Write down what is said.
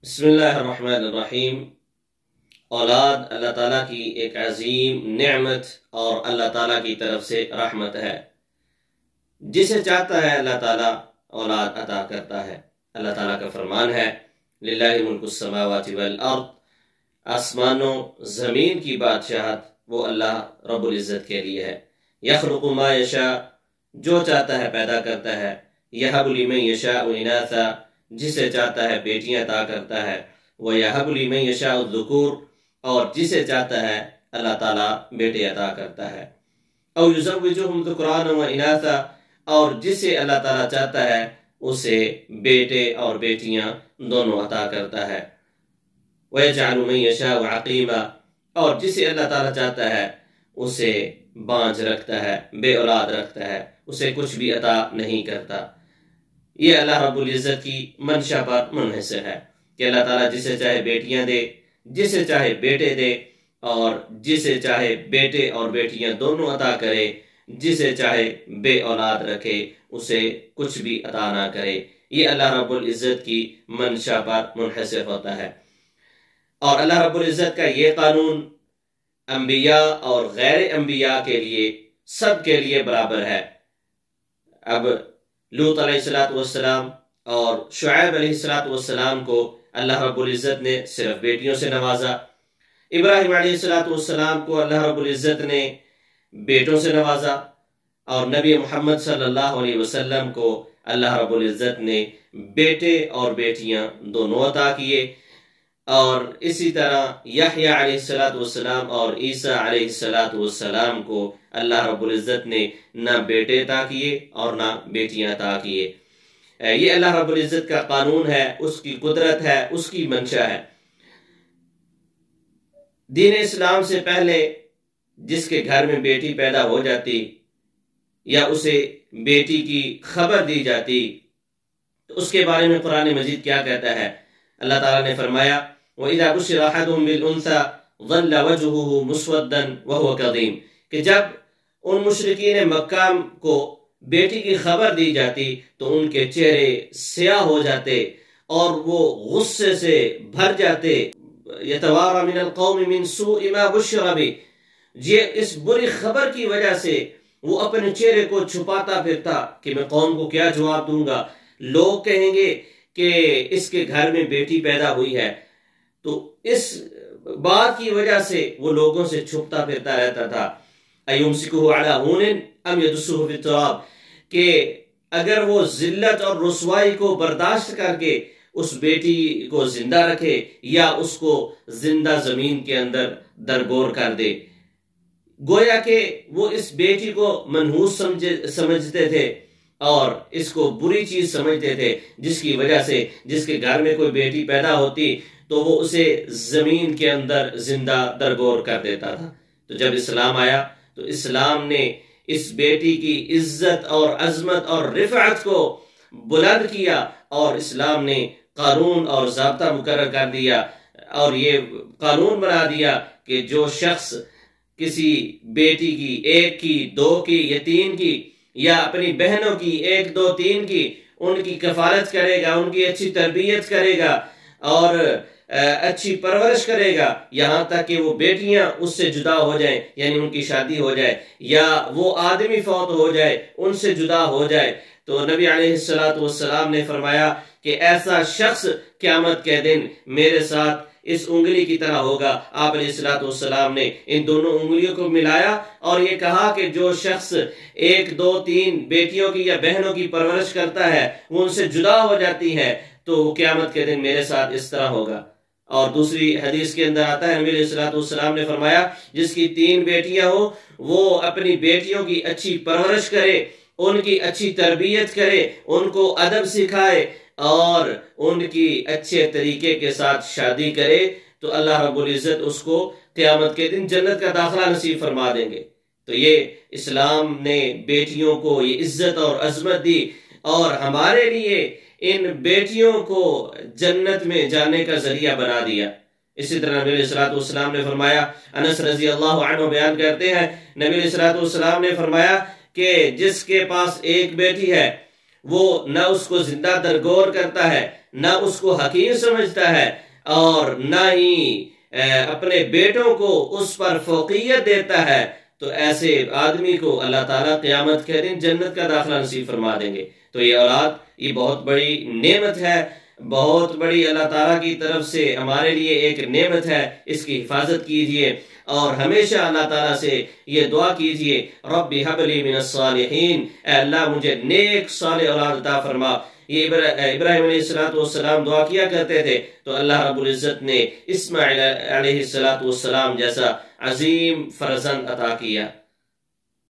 بسم اللہ الرحمن الرحیم۔ اولاد اللہ تعالیٰ کی ایک عظیم نعمت اور اللہ تعالیٰ کی طرف سے رحمت ہے۔ جسے چاہتا ہے اللہ تعالیٰ اولاد عطا کرتا ہے۔ اللہ تعالیٰ کا فرمان ہے للہ ملک السماوات والارض، آسمانوں زمین کی بادشاہت وہ اللہ رب العزت کے لیے ہے۔ یخلق ما یشاء، جو چاہتا ہے پیدا کرتا ہے۔ یہب لمن یشاء اناثا، جسے چاہتا ہے بیٹیاں عطا کرتا ہے۔ وَيَهَبُ لِمَن يَشَاءُ الذُّكُورَ، اور جسے چاہتا ہے اللہ تعالیٰ بیٹے عطا کرتا ہے۔ أَوْ يُزَوِّجُهُمْ ذُكْرَانًا وَإِنَاثًا، اور جسے اللہ تعالیٰ چاہتا ہے اسے بیٹے اور بیٹیاں دونوں عطا کرتا ہے۔ وَيَجْعَلُ مَن يَشَاءُ عَقِيمًا، اور جسے اللہ تعالیٰ چاہتا ہے اسے بانجھ رکھتا ہے، بے اولاد رکھتا ہے، اسے کچھ بھی عطا نہیں کرتا۔ یہ اللہ رب العزت کی منشا پر منحصر ہے کہ اللہ تعالیٰ جسے چاہے بیٹیاں دے، جسے چاہے بیٹے دے، اور جسے چاہے بیٹے اور بیٹیاں دونوں عطا کرے، جسے چاہے بے اولاد رکھے اسے کچھ بھی عطا نہ کرے۔ یہ اللہ رب العزت کی منشا پر منحصر ہوتا ہے۔ اور اللہ رب العزت کا یہ قانون انبیاء اور غیر انبیاء کے لیے سب کے لیے برابر ہے۔ اب لوط علیہ السلام اور شعیب علیہ السلام کو اللہ رب العزت نے صرف بیٹیوں سے نوازا۔ ابراہیم علیہ السلام کو اللہ رب العزت نے بیٹوں سے نوازا، اور نبی محمد صلی اللہ علیہ وسلم کو اللہ رب العزت نے بیٹے اور بیٹیاں دونوں عطا کیے۔ اور اسی طرح یحییٰ علیہ السلام اور عیسیٰ علیہ السلام کو اللہ رب العزت نے نہ بیٹے عطا کیے اور نہ بیٹیاں عطا کیے۔ یہ اللہ رب العزت کا قانون ہے، اس کی قدرت ہے، اس کی منشا ہے۔ دین اسلام سے پہلے جس کے گھر میں بیٹی پیدا ہو جاتی یا اسے بیٹی کی خبر دی جاتی تو اس کے بارے میں قرآن مجید کیا کہتا ہے؟ اللہ تعالیٰ نے فرمایا وَإِذَا بُشِّرَ أَحَدُهُم بِالْأُنثَىٰ ظَلَّ وَجْهُهُ مُسْوَدًّا وَهُوَ كَظِيمٌ، کہ جب ان مشرکین مکہ کو بیٹی کی خبر دی جاتی تو ان کے چہرے سیاہ ہو جاتے اور وہ غصے سے بھر جاتے۔ يَتَوَارَى مِنَ الْقَوْمِ مِنْ سُوءِ مَا بُشِّرَ بِهِ، یہ اس بری خبر کی وجہ سے وہ اپنے چہرے کو چھپاتا پھرتا کہ میں قوم کو کیا جواب دوں گا، لوگ کہیں گے کہ اس کے گھر میں بیٹی پیدا ہوئی ہے۔ تو اس بات کی وجہ سے وہ لوگوں سے چھپتا پھرتا رہتا تھا۔ أَيُمْسِكُهُ عَلَىٰ هُونٍ أَمْ يَدُسُّهُ فِي التُّرَابِ، کہ اگر وہ ذلت اور رسوائی کو برداشت کر کے اس بیٹی کو زندہ رکھے یا اس کو زندہ زمین کے اندر درگور کر دے۔ گویا کہ وہ اس بیٹی کو منحوس سمجھتے تھے اور اس کو بری چیز سمجھتے تھے، جس کی وجہ سے جس کے گھر میں کوئی بیٹی پیدا ہوتی تو وہ اسے زمین کے اندر زندہ درگور کر دیتا تھا۔ تو جب اسلام آیا تو اسلام نے اس بیٹی کی عزت اور عظمت اور رفعت کو بلند کیا، اور اسلام نے قانون اور ضابطہ مقرر کر دیا اور یہ قانون بنا دیا کہ جو شخص کسی بیٹی کی، ایک کی، دو کی یا تین کی، یا اپنی بہنوں کی، ایک دو تین کی، ان کی کفالت کرے گا، ان کی اچھی تربیت کرے گا اور اچھی پرورش کرے گا، یہاں تک کہ وہ بیٹیاں اس سے جدا ہو جائیں، یعنی ان کی شادی ہو جائے، یا وہ آدمی فوت ہو جائے، ان سے جدا ہو جائے، تو نبی علیہ السلام نے فرمایا کہ ایسا شخص قیامت کے دن میرے ساتھ اس انگلی کی طرح ہوگا۔ آپ علیہ السلام نے ان دونوں انگلیوں کو ملایا اور یہ کہا کہ جو شخص ایک دو تین بیٹیوں کی یا بہنوں کی پرورش کرتا ہے، وہ ان سے جدا ہو جاتی ہے، تو قیامت کے دن میرے ساتھ اس طرح ہوگا۔ اور دوسری حدیث کے اندر آتا ہے نبی علیہ السلام نے فرمایا جس کی تین بیٹیاں ہوں وہ اپنی بیٹیوں کی اچھی پرورش کرے، ان کی اچھی تربیت کرے، ان کو ادب سکھائے اور ان کی اچھے طریقے کے ساتھ شادی کرے، تو اللہ رب العزت اس کو قیامت کے دن جنت کا داخلہ نصیب فرما دیں گے۔ تو یہ اسلام نے بیٹیوں کو یہ عزت اور عظمت دی، اور ہمارے لیے ان بیٹیوں کو جنت میں جانے کا ذریعہ بنا دیا۔ اسی طرح نبی علیہ السلام نے فرمایا، انس رضی اللہ عنہ بیان کرتے ہیں، نبی علیہ السلام نے فرمایا کہ جس کے پاس ایک بیٹی ہے وہ نہ اس کو زندہ درگور کرتا ہے، نہ اس کو حقیر سمجھتا ہے اور نہ ہی اپنے بیٹوں کو اس پر فوقیت دیتا ہے، تو ایسے آدمی کو اللہ تعالیٰ قیامت کے دن جنت کا داخلہ نصیب فرما دیں گے۔ تو یہ اولاد یہ بہت بڑی نعمت ہے، بہت بڑی اللہ تعالیٰ کی طرف سے ہمارے لیے ایک نعمت ہے، اس کی حفاظت کیجئے اور ہمیشہ اللہ تعالیٰ سے یہ دعا کیجئے، رب هب لی من الصالحین، اے اللہ مجھے نیک صالح اولاد عطا فرما۔ یہ ابراہیم علیہ السلام دعا کیا کرتے تھے، تو اللہ رب العزت نے اسماعیل علیہ السلام جیسا عظیم فرزند عطا کیا۔